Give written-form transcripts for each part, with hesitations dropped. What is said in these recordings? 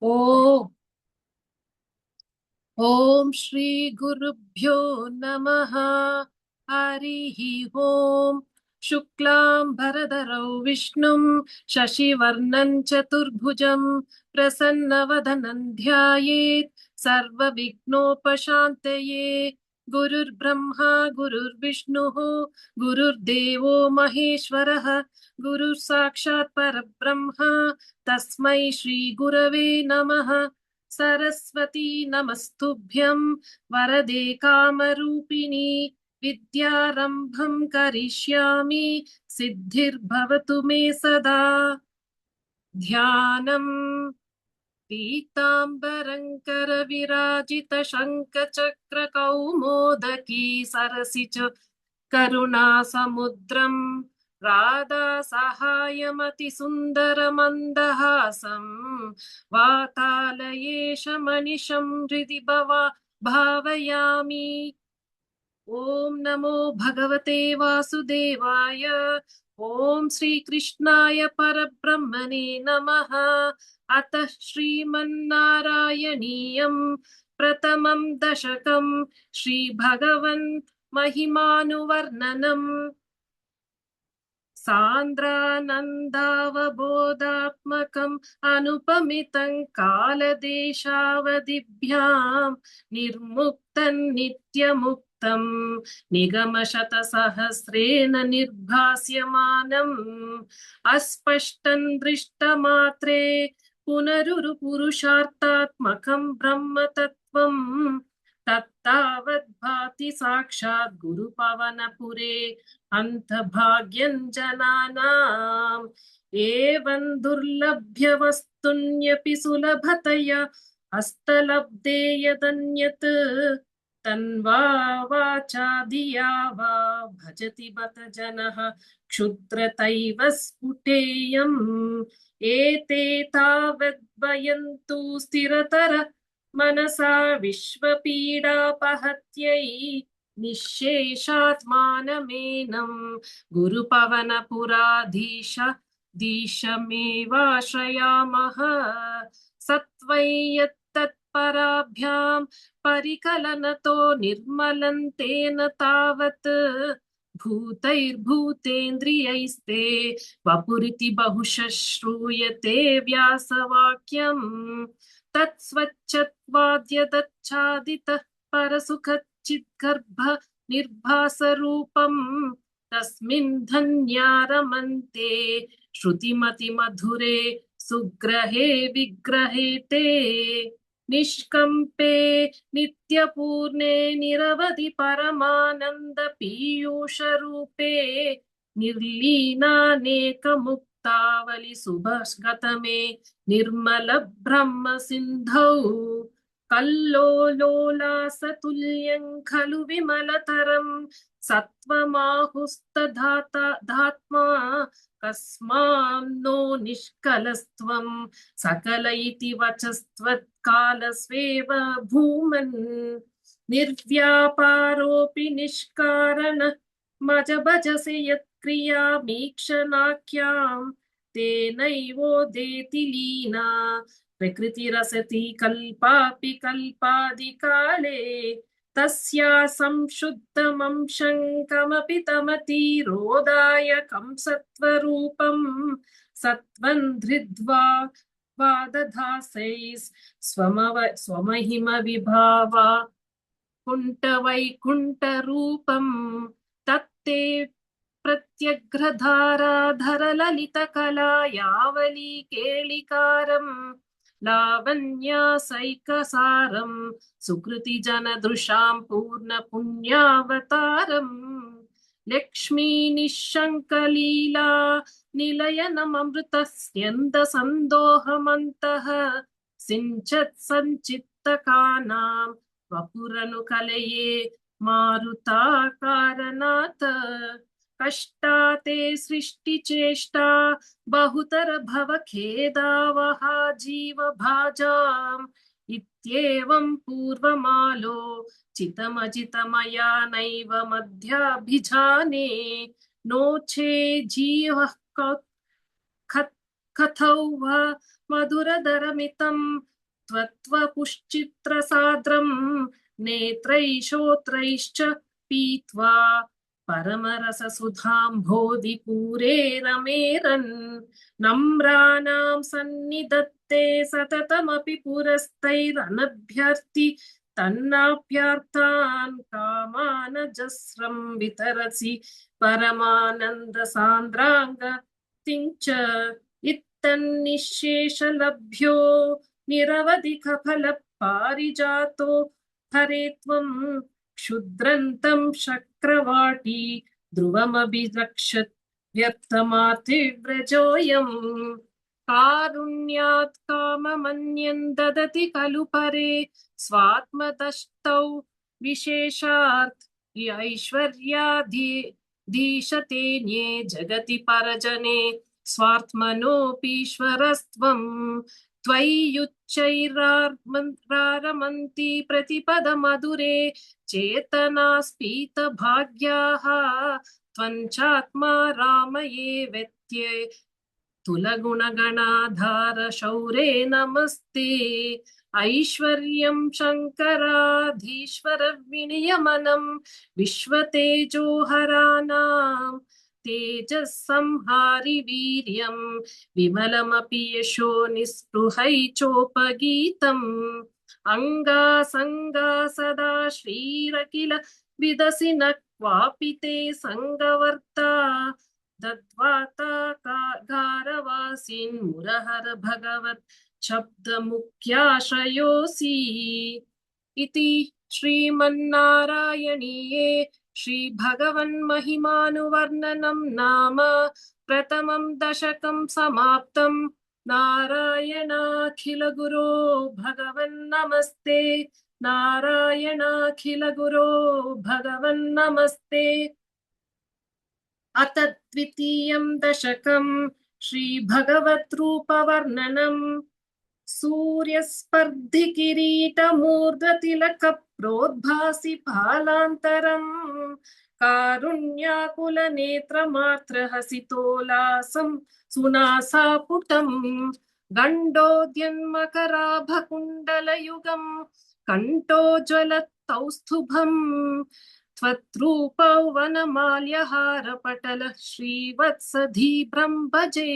ओ ॐ श्री गुरुभ्यो नमः। हरिः ॐ। शुक्लांबरधरौ विष्णुं शशिवर्णं चतुर्भुजं प्रसन्नवदनं ध्यायेत् सर्वविघ्नोपशान्तये। गुरुर्ब्रह्मा गुरुर्विष्णुः गुरुर्देवो महेश्वरः गुरुः साक्षात् परब्रह्म तस्मै श्रीगुरवे नमः। सरस्वती नमस्तुभ्यं वरदे कामरूपिणी विद्यारम्भं करिष्यामि सिद्धिर्भवतु मे सदा। ध्यानम् पीताम्बरङ्करविराजितशङ्खचक्रकौमोदकी सरसिच करुणासमुद्रम् राधा सहायमतिसुन्दरमन्दहासं वातालयेशमनिशं हृदि भावयामि। ॐ नमो भगवते वासुदेवाय। ॐ श्रीकृष्णाय परब्रह्मणे नमः। अतः श्रीमन्नारायणीयं प्रथमं दशकं श्रीभगवन् महिमानुवर्णनम् सान्द्रानन्दावबोधात्मकम् अनुपमितं कालदेशावधिभ्यां निर्मुक्तं नित्यमुक्तं निगमशतसहस्रेण निर्भास्यमानम् अस्पष्टं दृष्टमात्रे पुनरुरुपुरुषार्थात्मकं ब्रह्मतत्त्वम् तत्तावत् भाति साक्षात् गुरुपवनपुरे अन्तभाग्यं जनानाम्। एवं दुर्लभ्य वस्तुन्यपि सुलभतया हस्तलब्धे यदन्यत् तन्वा वाचा धिया वा भजति बत जनः क्षुद्रतैव स्फुटेयम्। एते तावद् वयन्तु स्थिरतर मनसा विश्वपीडापहत्यै निःशेषात्मानमेनं गुरुपवनपुराधीशमेवाश्रयामः। सत्वं यत्तत्पराभ्यां परिकलनतो निर्मलं तेन तावत् भूतैर्भूतेन्द्रियैस्ते वपुरिति बहुशः श्रूयते व्यासवाक्यम्। तत्स्वच्छत्वाद्यदच्छादितः परसुखचिद्गर्भ निर्भासरूपम् तस्मिन् धन्या रमन्ते श्रुतिमतिमधुरे सुग्रहे विग्रहे ते निष्कम्पे नित्यपूर्णे निरवधि परमानन्द पीयूषरूपे निर्लीनानेकमुक्तावलि सुभगतमे निर्मल ब्रह्म सिन्धौ कल्लोलोलासतुल्यं खलु विमलतरं सत्त्वमाहुस्तधात्मा कस्मां नो निष्कलस्त्वं सकल इति वचस्त्वत्कालस्वेव भूमन् निर्व्यापारोऽपि निष्कारण मज भजसे यत्क्रियामीक्षणाख्यां तेनैवोदेति लीना प्रकृतिरसति कल्पापि कल्पादिकाले तस्या संशुद्धमंशं कमपि तमतिरोधायकं सत्त्वरूपं सत्त्वं धृत्वा वादधासैः स्वमहिम विभावा कुण्ठवैकुण्ठरूपं तत्ते प्रत्यग्रधाराधरललितकला यावली केलिकारं लावण्यासैकसारं सुकृतिजनदृशां पूर्णपुण्यावतारम् लक्ष्मी निःशङ्कलीला निलयनममृतस्यन्दसन्दोहमन्तः सिञ्चत् सञ्चित्तकानां वपुरनुकलये मारुताकारणात् कष्टाते सृष्टिचेष्टा बहुतर भवखेदावहा जीवभाजाम् इत्येवं पूर्वमालो चितमजितमया नैव मध्याभिजाने नो चे जीवः कथौ वा मधुरधरमितं त्वत्वपुश्चित्रसाद्रं नेत्रैश्रोत्रैश्च पीत्वा परमरससुधाम्भोधिपूरे रमेरन् नम्राणां सन्निधत्ते सततमपि पुरस्तैरनभ्यर्थि तन्नाप्यार्थान् कामानजस्रं वितरसि परमानन्दसान्द्राङ्गतिं च इत्तन्निःशेषलभ्यो निरवधिकफलपारिजातो हरे त्वं क्षुद्रन्तं शक्रवाटी ध्रुवमभिरक्षत् व्यर्थमार्तिव्रजोऽयम् कारुण्यात् काममन्यन् ददति खलु परे स्वात्मतस्तौ विशेषार्थ ऐश्वर्याधीशतेऽन्ये जगति परजने स्वार्थमनोऽपीश्वरस्त्वं त्वय्युच्चैरारमन्ति प्रतिपदमधुरे चेतनास्फीतभाग्याः त्वञ्चात्मा रामये व्यत्ये तुलगुणगणाधार शौरे नमस्ते ऐश्वर्यं शङ्कराधीश्वर विनियमनं विश्वतेजोहराणां तेजस्संहारि वीर्यं विमलमपि यशो निःस्पृहैचोपगीतम् अङ्गासङ्गा सदा श्रीरखिल विदसि न क्वापि ते सङ्गवर्ता दद्वाता गारवासीन् मुरहर भगवत् शब्दमुख्याश्रयोऽसि इति श्रीमन्नारायणीये श्रीभगवन्महिमानुवर्णनं नाम प्रथमं दशकं समाप्तम् नारायणाखिलगुरो भगवन्नमस्ते नारायणाखिलगुरो भगवन्नमस्ते अथ द्वितीयं दशकं श्रीभगवद्रूपवर्णनम् सूर्यस्पर्धिकिरीटमूर्धतिलकप्रोद्भासि फालान्तरम् कारुण्याकुलनेत्रमात्रहसितोलासं सुनासापुटम् गण्डोद्यन्मकराभकुण्डलयुगम् कण्ठोज्ज्वलकौस्तुभम् त्वद्रूपौ वनमाल्यहारपटल श्रीवत्सधीभ्रं भजे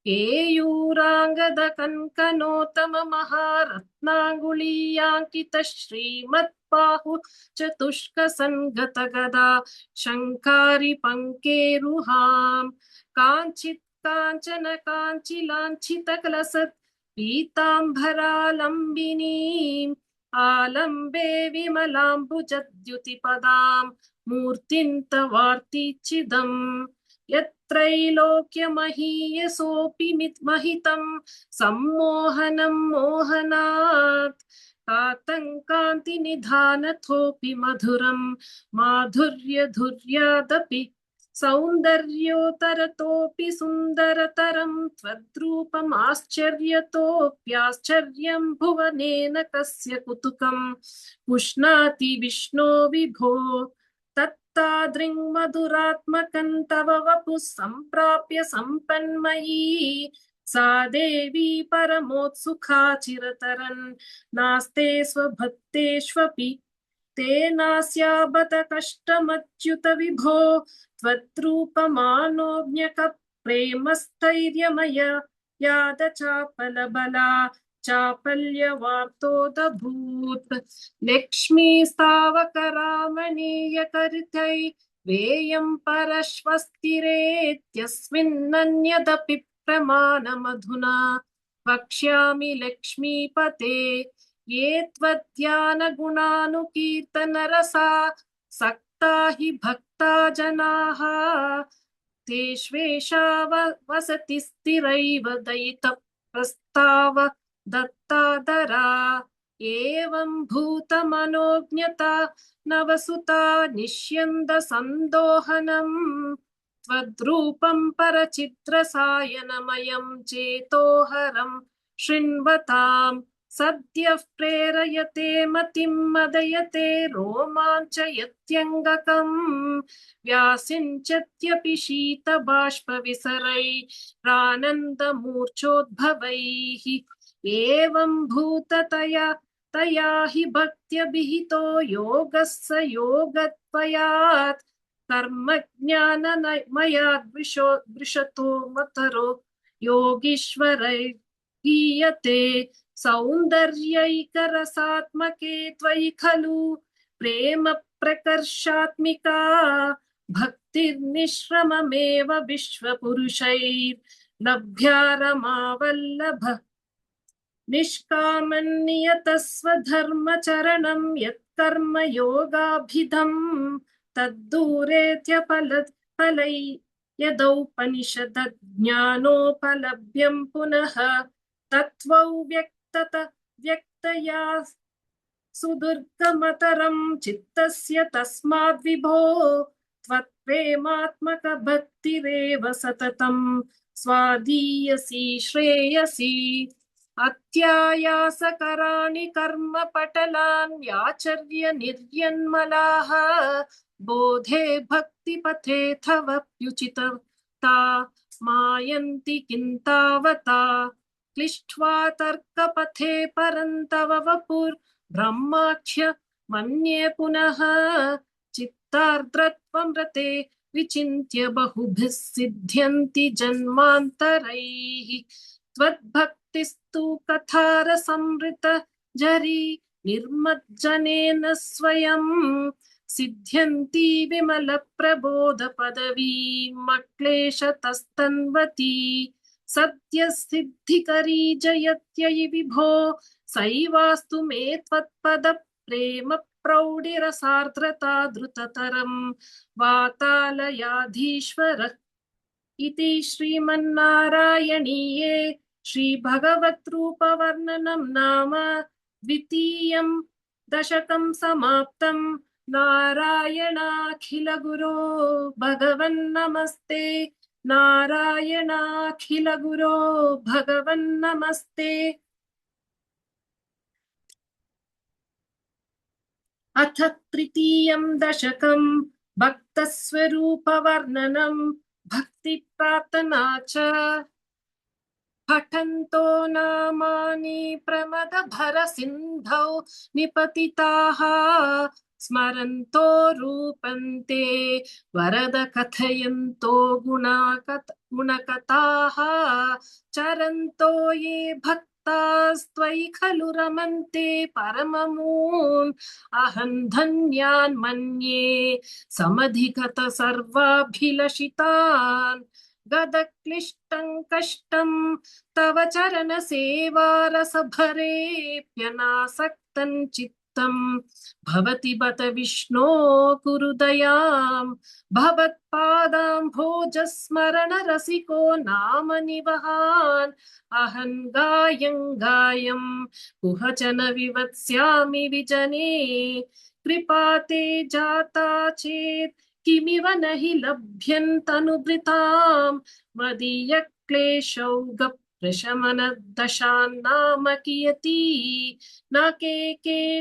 केयूराङ्गद कङ्कणोत्तममहारत्नाङ्गुलीयाङ्कित श्रीमत्बाहु चतुष्कसङ्गत गदा शङ्कारि पङ्केरुहां काञ्चित् काञ्चन काञ्चिलाञ्छितकलसत् पीताम्बरालम्बिनीम् आलम्बे विमलाम्बुजद्युतिपदां मूर्तिं तवार्तिचिदम् यत्रैलोक्यमहीयसोऽपि महितं सम्मोहनं मोहनात् कातङ्कान्तिनिधानथोऽपि मधुरं माधुर्यधुर्यादपि सौन्दर्योत्तरतोऽपि सुन्दरतरं त्वद्रूपमाश्चर्यतोऽप्याश्चर्यं भुवनेन कस्य कुतुकं पुष्णाति विष्णो विभो तत्तादृङ् मधुरात्मकं तव वपुः सम्प्राप्य सम्पन्मयी सा देवी परमोत्सुका चिरतरन् नास्ते स्वभक्तेष्वपि तेनास्या बत कष्टमच्युत विभो त्वद्रूपमानोज्ञक प्रेमस्थैर्यमय यादचापलबला चापल्यवाप्तोदभूत् लक्ष्मीस्तावकरामणीयकरितै वेयं परश्वस्तिरेत्यस्मिन्नन्यदपि प्रमाणमधुना वक्ष्यामि लक्ष्मीपते ये त्वद्ध्यानगुणानुकीर्तनरसा सक्ता हि भक्ता जनाः तेष्वेषा वसति स्थिरैव दयितप्रस्ताव दत्तादरा एवं भूतमनोज्ञता नवसुता निष्यन्द सन्दोहनम् त्वद्रूपं परचित्रसायनमयं चेतोहरं शृण्वताम् सद्यः प्रेरयते मतिं मदयते रोमाञ्चयत्यङ्गकम् व्यासिञ्चत्यपि शीतबाष्पविसरैरानन्दमूर्च्छोद्भवैः एवं भूततया तया हि भक्त्यभिहितो योगः स योगत्वयात् कर्म ज्ञानमयाद्विषतो मतरो योगीश्वरै गीयते सौन्दर्यैकरसात्मके त्वयि खलु प्रेम प्रकर्षात्मिका भक्तिर्निश्रममेव विश्वपुरुषैर्लभ्या रमावल्लभ निष्कामन्नियतस्वधर्मचरणं यत्कर्म योगाभिधम् तद्दूरेत्यफलै यदौपनिषदज्ञानोपलभ्यं पुनः तत्त्वौ व्यक्तया सुदुर्गमतरं चित्तस्य तस्माद्विभो त्वत्प्रेमात्मकभक्तिरेव सततं स्वादीयसी श्रेयसी अत्यायासकराणि कर्मपटलान्याचर्य निर्यन्मलाः बोधे भक्तिपथेऽथवप्युचितता मायन्ति किन्तावता क्लिष्ट्वा तर्कपथे परन्तव वपुर्ब्रह्माख्य मन्ये पुनः चित्तार्द्रत्वं रते विचिन्त्य बहुभिः सिद्ध्यन्ति जन्मान्तरैः त्वद्भक्तिस्तु कथारसंवृत जरी निर्मज्जनेन स्वयं सिद्ध्यन्ति विमलप्रबोधपदवीमक्लेशतस्तन्वती सद्यसिद्धिकरी जयत्ययि विभो सैवास्तु मे त्वत्पदप्रेम प्रौढिरसार्द्रता द्रुततरं वातालयाधीश्वरः इति श्रीमन्नारायणीये श्रीभगवद्रूपवर्णनं नाम द्वितीयं दशकं समाप्तं नारायणाखिलगुरो भगवन्नमस्ते नारायणाखिलगुरो भगवन्नमस्ते अथ तृतीयं दशकं भक्तस्वरूपवर्णनं भक्तिप्रार्थना च पठन्तो नामानि प्रमदभरसिन्धौ निपतिताः स्मरन्तो रूपन्ते वरद कथयन्तो गुणकथाः चरन्तो ये भक्तास्त्वयि खलु रमन्ते परममून् अहं धन्यान् मन्ये समधिगत सर्वाभिलषितान् गदक्लिष्टं कष्टं तव चरणसेवारसभरेऽप्यनासक्तं चित्तं भवति बत विष्णो कुरु दयां भवत्पादाम्भोजस्मरणरसिको नाम निवहान् अहं गायं कुहचन विवत्स्यामि विजने कृपा ते जाता चेत् किमिव न हि लभ्यन्तनुभृतां मदीयक्लेशौगप्रशमनदशान्नाम कियती न के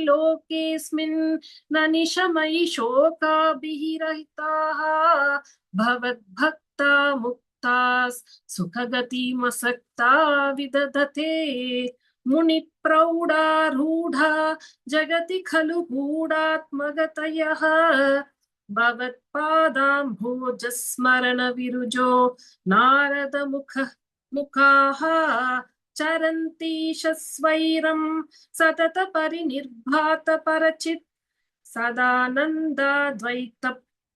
लोकेऽस्मिन् न निशमयि शोकाभिः रहिताः भवद्भक्ता मुक्ताः सुखगतिमसक्ता विदधते मुनिप्रौढारूढा जगति खलु गूढात्मगतयः भवत्पादाम्भोजस्मरणविरुजो नारदमुखाः चरन्ति शस्वैरं सतत परिनिर्भात परचित् सदानन्दाद्वैत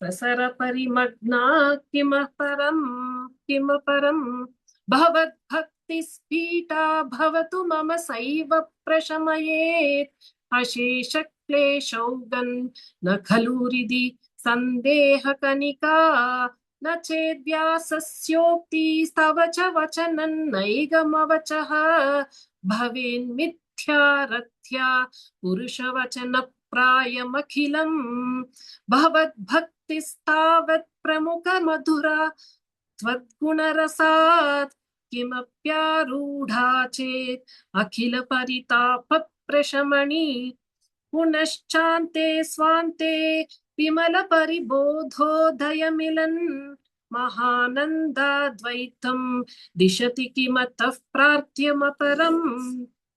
प्रसर परिमग्ना किम परम् भवद्भक्तिस्फीटा भवतु मम सैव प्रशमयेत् अशेषक्लेशौगन् न खलु हृदि सन्देहकनिका न चेद्व्यासस्योक्तिस्तव च वचनं नैगमवचः भवेन्मिथ्यारथ्या पुरुषवचनप्रायमखिलम् भवद्भक्तिस्तावत् प्रमुखमधुरा त्वद्गुणरसात् किमप्यारूढा चेत् अखिल परिताप प्रशमनी पुनश्चान्ते स्वान्ते विमल परिबोधोदयमिलन् महानन्दाद्वैतं दिशति किमतः प्रार्थ्यमपरम्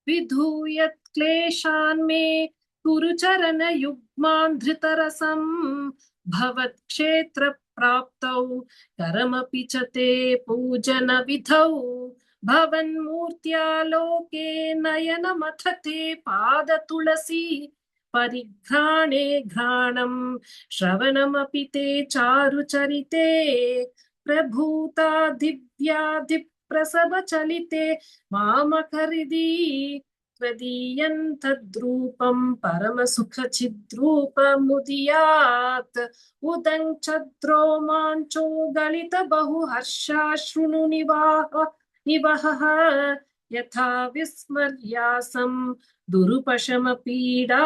विधूयत् क्लेशान् मे कुरु चरणयुग्मान् धृतरसं भवत्क्षेत्र प्राप्तौ करमपि च ते पूजनविधौ भवन्मूर्त्यालोके नयनमथ ते पादतुलसी परिघ्राणे घ्राणं श्रवणमपि ते चारुचरिते प्रभूता दिव्याधिप्रसवचलिते मामकरिदी त्वदीयं तद्रूपं परमसुखचिद्रूपमुदीयात् उदङ्क्षद्रो माञ्चो गलित बहु हर्षाश्रुनु निवहः यथा विस्मर्यासं दुरुपशमपीडा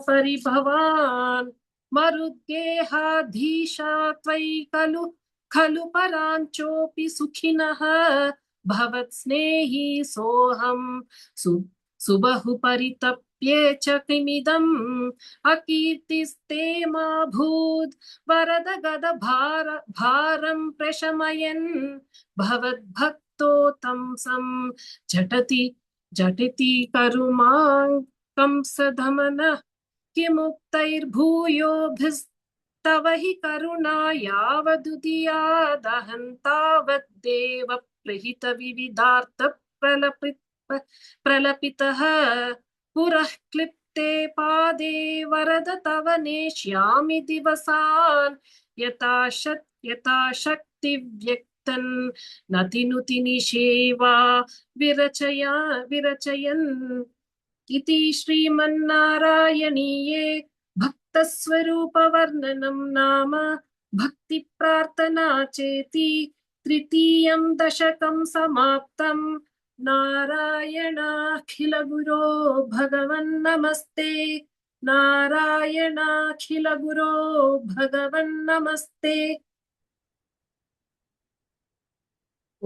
परिभवान् मरुद्गेहाधीशा त्वयि खलु खलु पराञ्चोऽपि सुखिनः भवत्स्नेही सोऽहं सुबहु परितप्ये च किमिदम् अकीर्तिस्ते मा भूत् वरद गद भारं प्रशमयन् भवद्भक्तो तंसं झटति झटिति करुमां कंसदमनः किमुक्तैर्भूयोभिस्तव हि करुणा यावदुदीयादहं तावद्देव प्रहित विविधार्थ प्रलपितः पुरः क्लिप्ते पादे वरद तव नेष्यामि दिवसान् यथा शक्ति व्यक्तन् नतिनुति निषेवा विरचयन् इति श्रीमन्नारायणीये भक्तस्वरूपवर्णनं नाम भक्तिप्रार्थना चेति तृतीयं दशकं समाप्तम् नारायणाखिल गुरो भगवन्नमस्ते नारायणाखिल गुरो भगवन्नमस्ते